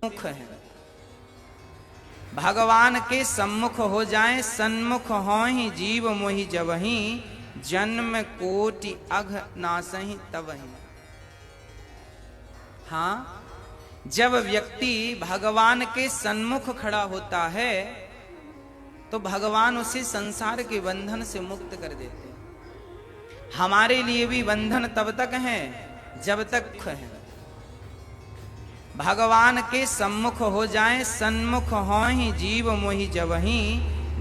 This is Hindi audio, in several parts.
मुख है। भगवान के सम्मुख हो जाए, सन्मुख होहि जीव मोहि जबहि, जन्म कोटि अघ नासहि तबहि। हाँ, जब व्यक्ति भगवान के सन्मुख खड़ा होता है तो भगवान उसे संसार के बंधन से मुक्त कर देते हैं। हमारे लिए भी बंधन तब तक है जब तक है। भगवान के सम्मुख हो जाए, सन्मुख होहि जीव मोहि जबहि,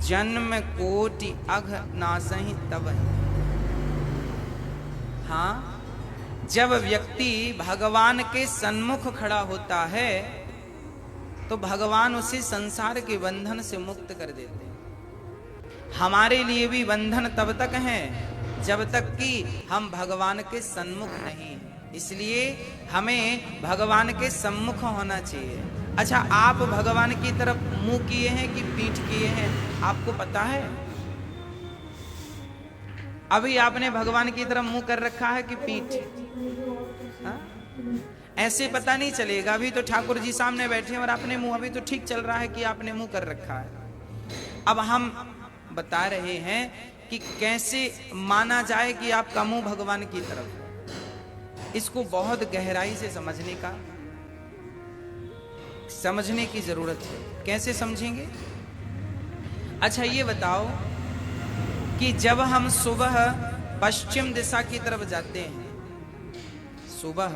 जन्म कोटि अघ नासहि तबहि। हाँ, जब व्यक्ति भगवान के सन्मुख खड़ा होता है तो भगवान उसे संसार के बंधन से मुक्त कर देते हैं। हमारे लिए भी बंधन तब तक है जब तक कि हम भगवान के सन्मुख नहीं हैं। इसलिए हमें भगवान के सम्मुख होना चाहिए। अच्छा, आप भगवान की तरफ मुंह किए हैं कि पीठ किए हैं, आपको पता है? अभी आपने भगवान की तरफ मुंह कर रखा है कि पीठ? हाँ? ऐसे पता नहीं चलेगा। अभी तो ठाकुर जी सामने बैठे हैं और आपने मुंह, अभी तो ठीक चल रहा है कि आपने मुंह कर रखा है। अब हम बता रहे हैं कि कैसे माना जाए कि आपका मुंह भगवान की तरफ है। इसको बहुत गहराई से समझने की जरूरत है। कैसे समझेंगे? अच्छा, ये बताओ कि जब हम सुबह पश्चिम दिशा की तरफ जाते हैं, सुबह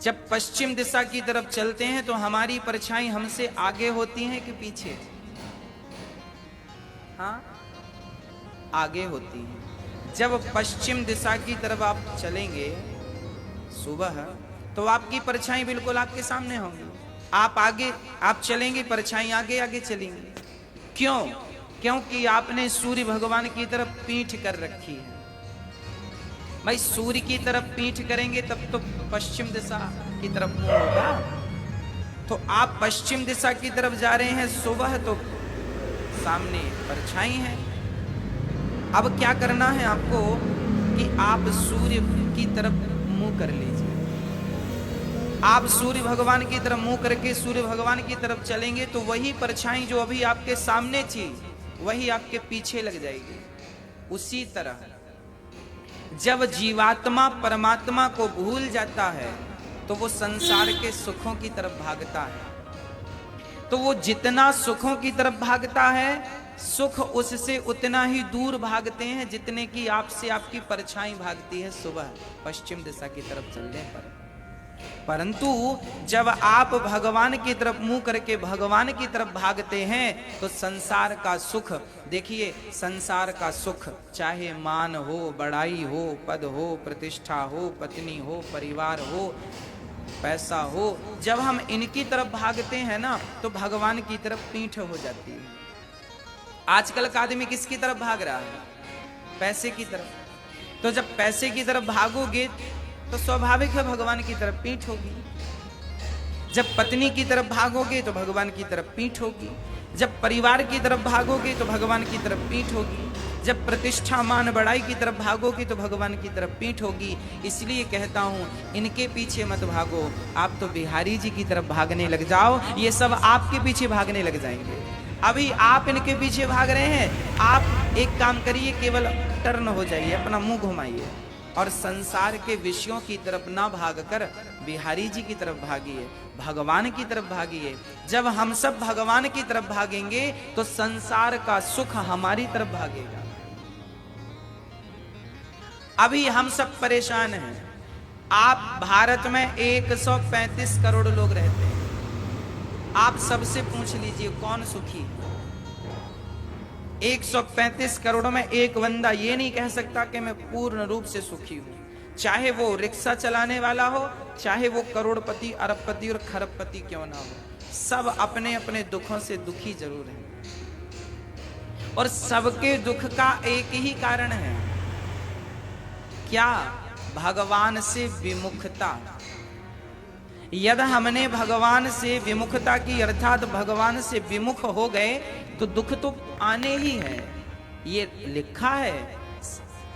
जब पश्चिम दिशा की तरफ चलते हैं तो हमारी परछाई हमसे आगे होती है कि पीछे? हाँ, आगे होती है। जब पश्चिम दिशा की तरफ आप चलेंगे सुबह तो आपकी परछाई बिल्कुल आपके सामने होंगी। आप चलेंगे, परछाई आगे आगे चलेंगी। क्यों? क्योंकि आपने सूर्य भगवान की तरफ पीठ कर रखी है। भाई, सूर्य की तरफ पीठ करेंगे तब तो पश्चिम दिशा की तरफ मुंह होगा। तो आप पश्चिम दिशा की तरफ जा रहे हैं सुबह, तो सामने परछाई है। अब क्या करना है आपको कि आप सूर्य की तरफ मुंह कर लीजिए। आप सूर्य भगवान की तरफ मुंह करके सूर्य भगवान की तरफ चलेंगे तो वही परछाई जो अभी आपके सामने थी वही आपके पीछे लग जाएगी। उसी तरह जब जीवात्मा परमात्मा को भूल जाता है तो वो संसार के सुखों की तरफ भागता है। तो वो जितना सुखों की तरफ भागता है, सुख उससे उतना ही दूर भागते हैं जितने की आपसे आपकी परछाई भागती है सुबह पश्चिम दिशा की तरफ चलने पर। परंतु जब आप भगवान की तरफ मुंह करके भगवान की तरफ भागते हैं तो संसार का सुख, देखिए, संसार का सुख चाहे मान हो, बड़ाई हो, पद हो, प्रतिष्ठा हो, पत्नी हो, परिवार हो, पैसा हो, जब हम इनकी तरफ भागते हैं ना तो भगवान की तरफ पीठ हो जाती है। आजकल का आदमी किसकी तरफ भाग रहा है? पैसे की तरफ। तो जब पैसे की तरफ भागोगे तो स्वाभाविक है भगवान की तरफ पीठ होगी। जब पत्नी की तरफ भागोगे तो भगवान की तरफ पीठ होगी। जब परिवार की तरफ भागोगे तो भगवान की तरफ पीठ होगी। जब प्रतिष्ठा मान बड़ाई की तरफ भागोगे तो भगवान की तरफ पीठ होगी। इसलिए कहता हूं, इनके पीछे मत भागो, आप तो बिहारी जी की तरफ भागने लग जाओ। ये सब आपके पीछे भागने लग जाएंगे। अभी आप इनके पीछे भाग रहे हैं। आप एक काम करिए, केवल टर्न हो जाइए, अपना मुंह घुमाइए और संसार के विषयों की तरफ ना भागकर बिहारी जी की तरफ भागिए, भगवान की तरफ भागिए। जब हम सब भगवान की तरफ भागेंगे तो संसार का सुख हमारी तरफ भागेगा। अभी हम सब परेशान हैं। आप भारत में 135 करोड़ लोग रहते हैं। आप सबसे पूछ लीजिए कौन सुखी? 135 करोड़ में एक बंदा ये नहीं कह सकता कि मैं पूर्ण रूप से सुखी हूं। चाहे वो रिक्शा चलाने वाला हो, चाहे वो करोड़पति, अरबपति और खरबपति क्यों ना हो, सब अपने अपने दुखों से दुखी जरूर हैं। और सबके दुख का एक ही कारण है, क्या? भगवान से विमुखता। यदि हमने भगवान से विमुखता की, अर्थात भगवान से विमुख हो गए तो दुख तो आने ही है। ये लिखा है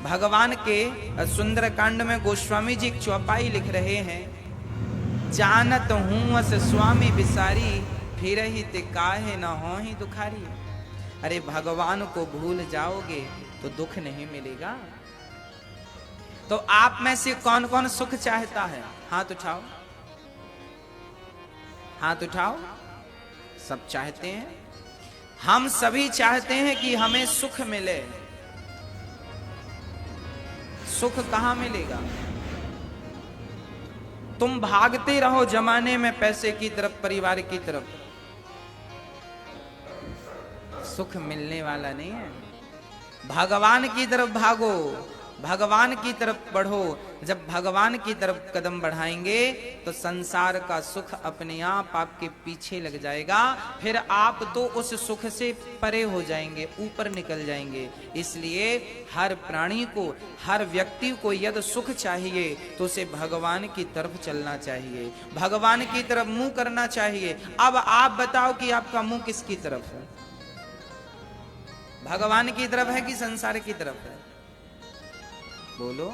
भगवान के सुंदरकांड में। गोस्वामी जी एक चौपाई लिख रहे हैं जानत हूँ अस स्वामी बिसारी, फिर ही ते काहे न हो ही दुखारी। अरे भगवान को भूल जाओगे तो दुख नहीं मिलेगा। तो आप में से कौन कौन सुख चाहता है? हाथ उठाओ, हाथ उठाओ। सब चाहते हैं। हम सभी चाहते हैं कि हमें सुख मिले। सुख कहां मिलेगा? तुम भागते रहो जमाने में पैसे की तरफ, परिवार की तरफ, सुख मिलने वाला नहीं है। भगवान की तरफ भागो, भगवान की तरफ बढ़ो। जब भगवान की तरफ कदम बढ़ाएंगे तो संसार का सुख अपने आप आपके पीछे लग जाएगा। फिर आप तो उस सुख से परे हो जाएंगे, ऊपर निकल जाएंगे। इसलिए हर प्राणी को, हर व्यक्ति को यदि सुख चाहिए तो उसे भगवान की तरफ चलना चाहिए, भगवान की तरफ मुंह करना चाहिए। अब आप बताओ कि आपका मुंह किसकी तरफ है? भगवान की तरफ है कि संसार की तरफ है? बोलो।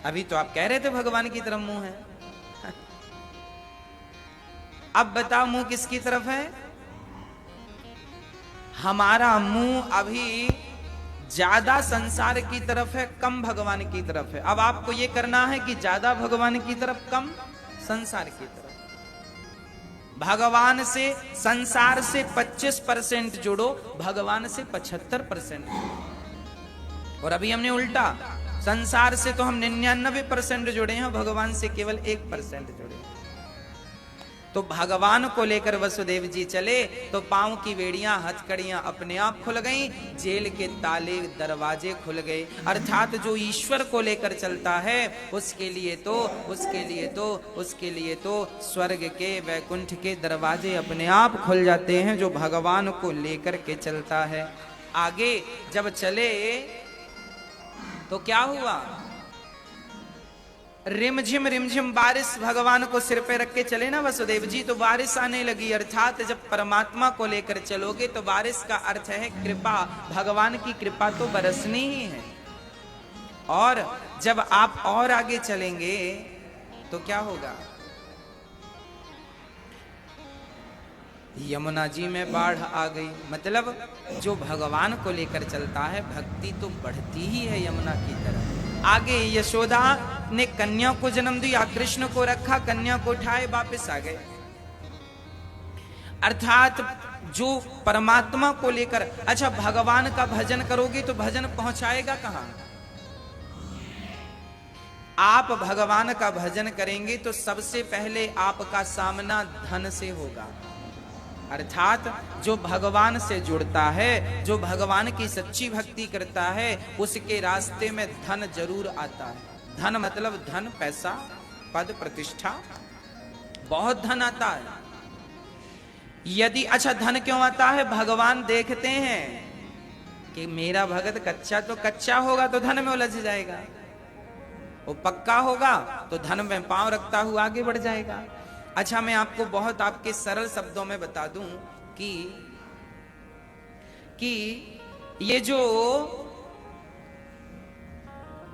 अभी तो आप कह रहे थे भगवान की तरफ मुंह है। अब बताओ मुंह किसकी तरफ है? हमारा मुंह अभी ज्यादा संसार की तरफ है, कम भगवान की तरफ है। अब आपको यह करना है कि ज्यादा भगवान की तरफ, कम संसार की तरफ। भगवान से, संसार से 25% जुड़ो, भगवान से 75%। और अभी हमने उल्टा, संसार से तो हम 99% जुड़े हैं, भगवान से केवल 1% जुड़े। तो भगवान को लेकर वसुदेव जी चले तो पांव की बेड़ियां, हथकड़ियां अपने आप खुल गईं, जेल के ताले दरवाजे खुल गए। अर्थात जो ईश्वर को लेकर चलता है उसके लिए तो स्वर्ग के, वैकुंठ के दरवाजे अपने आप खुल जाते हैं, जो भगवान को लेकर के चलता है। आगे जब चले तो क्या हुआ? रिमझिम बारिश भगवान को सिर पे रख के चले ना वसुदेव जी, तो बारिश आने लगी। अर्थात जब परमात्मा को लेकर चलोगे तो बारिश का अर्थ है कृपा। भगवान की कृपा तो बरसनी ही है। और जब आप और आगे चलेंगे तो क्या होगा? यमुना जी में बाढ़ आ गई। मतलब जो भगवान को लेकर चलता है, भक्ति तो बढ़ती ही है यमुना की तरह। आगे यशोदा ने कन्या को जन्म दिया, कृष्ण को रखा, कन्या को उठाए वापस आ गए। अर्थात जो परमात्मा को लेकर, अच्छा भगवान का भजन करोगे तो भजन पहुंचाएगा कहां? आप भगवान का भजन करेंगे तो सबसे पहले आपका सामना धन से होगा। अर्थात जो भगवान से जुड़ता है, जो भगवान की सच्ची भक्ति करता है, उसके रास्ते में धन जरूर आता है। धन मतलब धन, पैसा, पद, प्रतिष्ठा, बहुत धन आता है। यदि, अच्छा धन क्यों आता है? भगवान देखते हैं कि मेरा भगत कच्चा तो कच्चा होगा तो धन में उलझ जाएगा, वो पक्का होगा तो धन में पांव रखता हुआ आगे बढ़ जाएगा। अच्छा मैं आपको बहुत आपके सरल शब्दों में बता दूं कि ये जो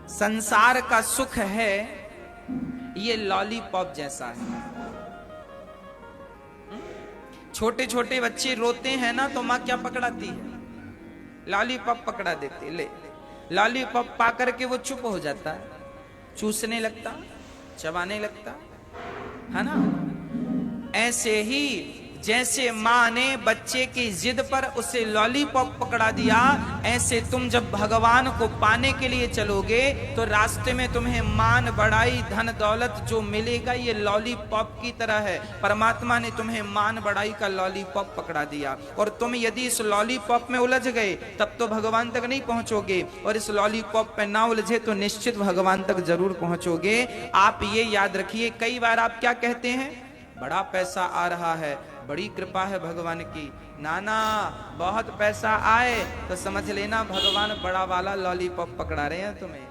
संसार का सुख है ये लॉलीपॉप जैसा है। छोटे छोटे बच्चे रोते हैं ना तो माँ क्या पकड़ाती है? लॉलीपॉप पकड़ा देती। ले लॉलीपॉप पा करके वो चुप हो जाता है, चूसने लगता, चबाने लगता है ना। ऐसे ही जैसे माँ ने बच्चे की जिद पर उसे लॉलीपॉप पकड़ा दिया, ऐसे तुम जब भगवान को पाने के लिए चलोगे तो रास्ते में तुम्हें मान बढ़ाई, धन दौलत जो मिलेगा ये लॉलीपॉप की तरह है। परमात्मा ने तुम्हें मान बढ़ाई का लॉलीपॉप पकड़ा दिया और तुम यदि इस लॉलीपॉप में उलझ गए तब तो भगवान तक नहीं पहुंचोगे, और इस लॉलीपॉप पे ना उलझे तो निश्चित भगवान तक जरूर पहुंचोगे। आप ये याद रखिए, कई बार आप क्या कहते हैं, बड़ा पैसा आ रहा है, बड़ी कृपा है भगवान की। नाना बहुत पैसा आए तो समझ लेना भगवान बड़ा वाला लॉलीपॉप पकड़ा रहे हैं तुम्हें।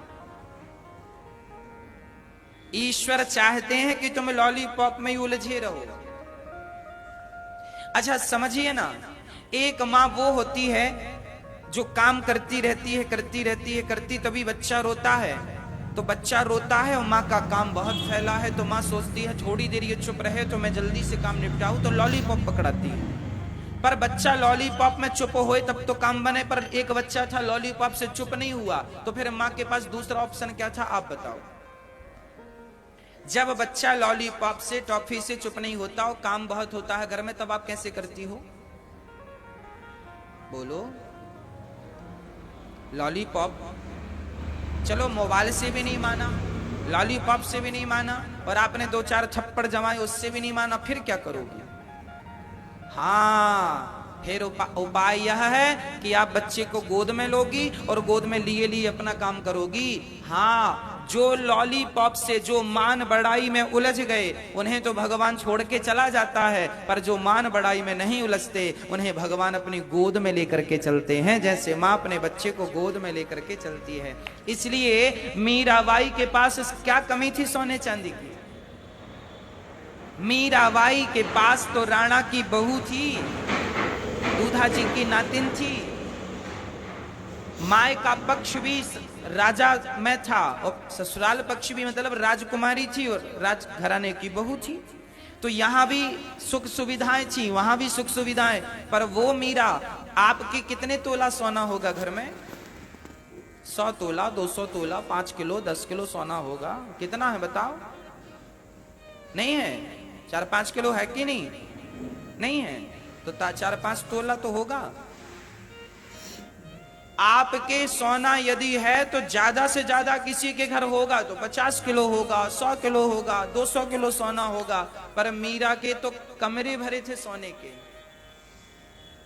ईश्वर चाहते हैं कि तुम लॉलीपॉप में ही उलझे रहो। अच्छा समझिए ना, एक माँ वो होती है जो काम करती रहती है, करती तभी बच्चा रोता है, तो बच्चा रोता है और माँ का काम बहुत फैला है, तो माँ सोचती है थोड़ी देर ये चुप रहे तो मैं जल्दी से काम निपटाऊं, तो लॉलीपॉप पकड़ाती है। पर बच्चा लॉलीपॉप में चुप होए तब तो काम बने, पर एक बच्चा था लॉलीपॉप से चुप नहीं हुआ, तो फिर माँ के पास दूसरा ऑप्शन क्या था, आप बताओ। जब बच्चा लॉलीपॉप से, टॉफी से चुप नहीं होता और काम बहुत होता है घर में, तब आप कैसे करती हो, बोलो। लॉलीपॉप, चलो मोबाइल से भी नहीं माना, लॉलीपॉप से भी नहीं माना, और आपने 2-4 थप्पड़ जमाए उससे भी नहीं माना, फिर क्या करोगी। हाँ, फिर उपाय यह है कि आप बच्चे को गोद में लोगी और गोद में लिए लिए अपना काम करोगी। हाँ, जो लॉलीपॉप से जो मान बढ़ाई में उलझ गए उन्हें तो भगवान छोड़ के चला जाता है, पर जो मान बढ़ाई में नहीं उलझते उन्हें भगवान अपनी गोद में लेकर के चलते हैं, जैसे माँ अपने बच्चे को गोद में लेकर के चलती है। इसलिए मीराबाई के पास क्या कमी थी सोने चांदी की। मीराबाई के पास तो राणा की बहू थी, दूधा जी की नातिन थी, माय का पक्ष भी राजा में था और ससुराल पक्ष भी मतलब राजकुमारी थी और राजघराने की बहू थी, तो यहां भी सुख सुविधाएं थी, वहां भी सुख सुविधाएं। पर वो मीरा, आपके कितने तोला सोना होगा घर में, 100 तोला, 200 तोला, 5 किलो, 10 किलो सोना होगा, कितना है बताओ, नहीं है, 4-5 किलो है कि नहीं, नहीं है, तो 4-5 तोला तो होगा। आपके सोना यदि है तो ज्यादा से ज्यादा किसी के घर होगा तो 50 किलो होगा, 100 किलो होगा, 200 किलो सोना होगा। पर मीरा के तो कमरे भरे थे सोने के,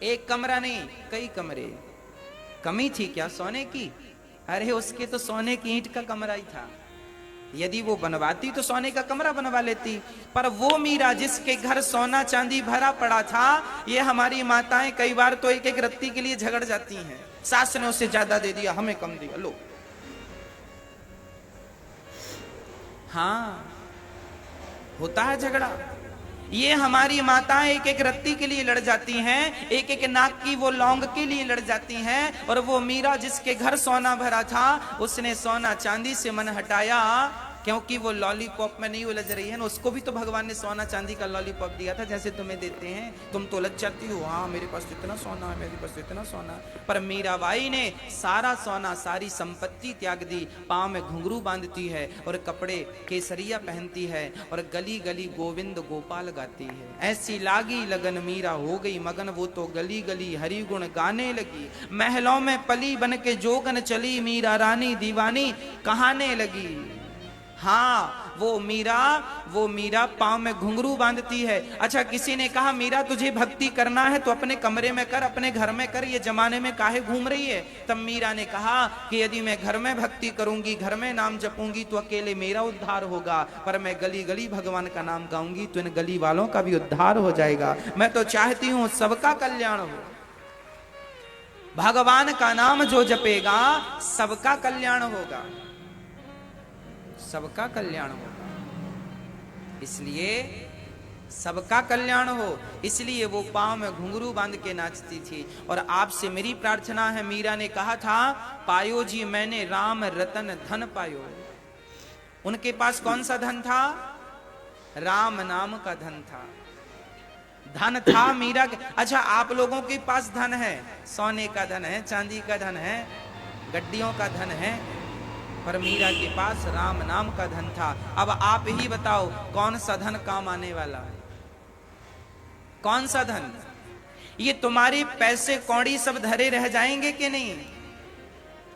एक कमरा नहीं कई कमरे। कमी थी क्या सोने की, अरे उसके तो सोने की ईंट का कमरा ही था, यदि वो बनवाती तो सोने का कमरा बनवा लेती। पर वो मीरा जिसके घर सोना चांदी भरा पड़ा था, ये हमारी माताएं कई बार तो एक एक रत्ती के लिए झगड़ जाती हैं, सास ने उसे ज्यादा दे दिया हमें कम दिया, लो। हाँ, होता है झगड़ा। ये हमारी माताएं एक एक रत्ती के लिए लड़ जाती हैं, एक एक नाक की वो लौंग के लिए लड़ जाती हैं। और वो मीरा जिसके घर सोना भरा था, उसने सोना चांदी से मन हटाया, क्योंकि वो लॉलीपॉप में नहीं उलझ रही है ना। उसको भी तो भगवान ने सोना चांदी का लॉलीपॉप दिया था, जैसे तुम्हें देते हैं, तुम तो उलझ जाती हो, हाँ मेरे पास इतना सोना है, मेरे पास इतना सोना। पर मीराबाई ने सारा सोना, सारी संपत्ति त्याग दी, पांव में घुंघरू बांधती है और कपड़े केसरिया पहनती है और गली गली गोविंद गोपाल गाती है। ऐसी लागी लगन मीरा हो गई मगन, वो तो गली गली हरि गुण गाने लगी। महलों में पली बन के जोगन चली, मीरा रानी दीवानी कहाने लगी। हाँ, वो मीरा पांव में घुंघरू बांधती है। अच्छा, किसी ने कहा मीरा तुझे भक्ति करना है तो अपने कमरे में कर, अपने घर में कर, ये जमाने में काहे घूम रही है। तब मीरा ने कहा कि यदि मैं घर में भक्ति करूंगी, घर में नाम जपूंगी तो अकेले मेरा उद्धार होगा, पर मैं गली गली भगवान का नाम गाऊंगी तो इन गली वालों का भी उद्धार हो जाएगा। मैं तो चाहती हूं सबका कल्याण हो। भगवान का नाम जो जपेगा सबका कल्याण होगा, सबका कल्याण होगा। इसलिए सबका कल्याण हो, इसलिए वो पांव में घुंघरू बांध के नाचती थी। और आपसे मेरी प्रार्थना है, मीरा ने कहा था पायो जी मैंने राम रतन धन पायो। उनके पास कौन सा धन था, राम नाम का धन था, धन था मीरा के। अच्छा, आप लोगों के पास धन है, सोने का धन है, चांदी का धन है, गड्डियों का धन है, पर मीरा के पास राम नाम का धन था। अब आप ही बताओ कौन सा धन काम आने वाला है, कौन सा धन। ये तुम्हारे पैसे कौड़ी सब धरे रह जाएंगे कि नहीं।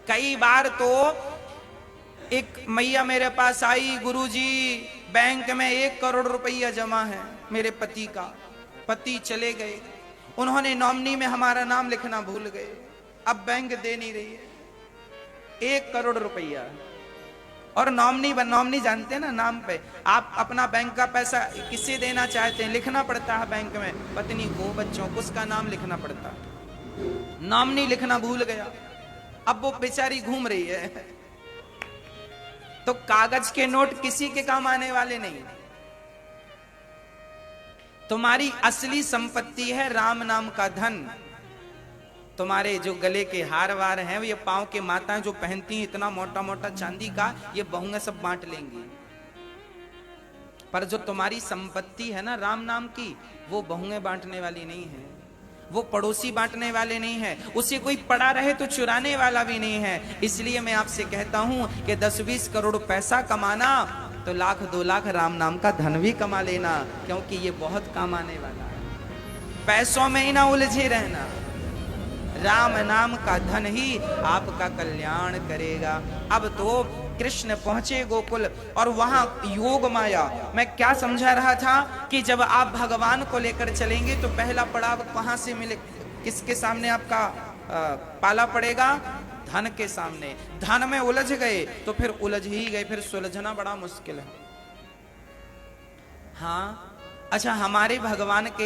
कई बार तो एक मैया मेरे पास आई, गुरुजी बैंक में 1 करोड़ रुपया जमा है मेरे पति का, पति चले गए, उन्होंने नॉमिनी में हमारा नाम लिखना भूल गए, अब बैंक दे नहीं रही है 1 करोड़ रुपया। और नॉमिनी जानते हैं ना, नाम पे आप अपना बैंक का पैसा किसे देना चाहते हैं, लिखना पड़ता है बैंक में, पत्नी को, बच्चों को, उसका नाम लिखना पड़ता है। नॉमिनी लिखना भूल गया, अब वो बेचारी घूम रही है। तो कागज के नोट किसी के काम आने वाले नहीं। तुम्हारी असली संपत्ति है राम नाम का धन। तुम्हारे जो गले के हार वार हैं, ये पांव के माताएं जो पहनती हैं इतना मोटा मोटा चांदी का, ये बहुएं सब बांट लेंगी। पर जो तुम्हारी संपत्ति है ना राम नाम की, वो बहुएं बांटने वाली नहीं है, वो पड़ोसी बांटने वाले नहीं है, उसे कोई पड़ा रहे तो चुराने वाला भी नहीं है। इसलिए मैं आपसे कहता हूं कि 10-20 करोड़ पैसा कमाना तो 1,00,000-2 लाख राम नाम का धन भी कमा लेना, क्योंकि ये बहुत काम आने वाला है। पैसों में ही ना उलझे रहना, राम नाम का धन ही आपका कल्याण करेगा। अब तो कृष्ण पहुंचे गोकुल और वहां योग माया, मैं क्या समझा रहा था कि जब आप भगवान को लेकर चलेंगे तो पहला पड़ाव कहां से मिले, किसके सामने आपका पाला पड़ेगा? धन के सामने। धन में उलझ गए तो फिर उलझ ही गए, फिर सुलझना बड़ा मुश्किल है। हाँ अच्छा, हमारे भगवान के